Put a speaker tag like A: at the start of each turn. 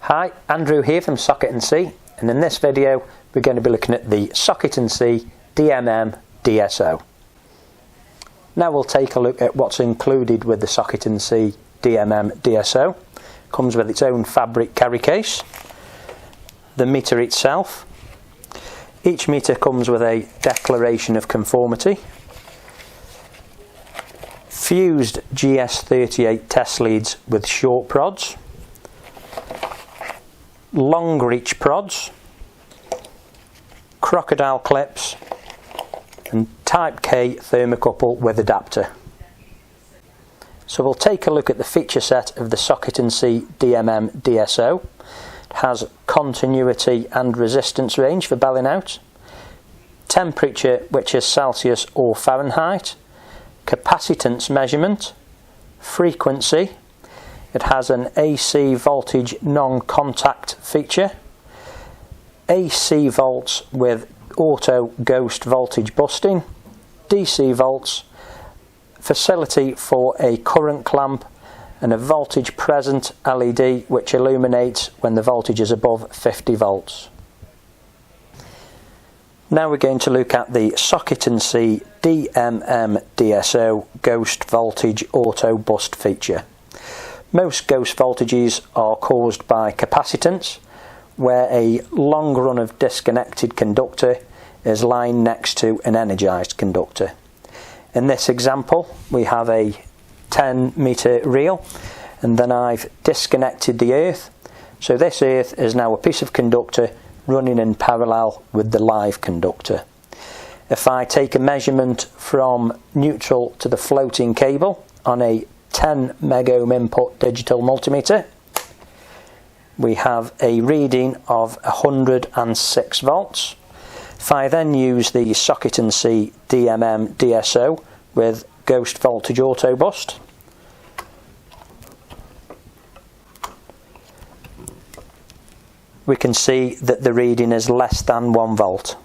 A: Hi, Andrew here from Socket & See, and in this video we're going to be looking at the Socket & See DMM DSO. Now we'll take a look at what's included with the Socket & See DMM DSO. It comes with its own fabric carry case, the meter itself. Each meter comes with a declaration of conformity, fused GS38 test leads with short prods, long reach prods, crocodile clips and type K thermocouple with adapter. So we'll take a look at the feature set of the Socket & See DMM DSO. It has continuity and resistance range for belling out, temperature which is Celsius or Fahrenheit, capacitance measurement, frequency. It has an AC voltage non-contact feature, AC volts with auto ghost voltage busting, DC volts, facility for a current clamp and a voltage present LED which illuminates when the voltage is above 50 volts. Now we're going to look at the Socket & See DMM DSO ghost voltage auto bust feature. Most ghost voltages are caused by capacitance, where a long run of disconnected conductor is lying next to an energised conductor. In this example we have a 10 metre reel, and then I've disconnected the earth, so this earth is now a piece of conductor running in parallel with the live conductor. If I take a measurement from neutral to the floating cable on a 10 megohm input digital multimeter, we have a reading of 106 volts. If I then use the Socket & See DMM DSO with ghost voltage auto bust, we can see that the reading is less than 1 volt.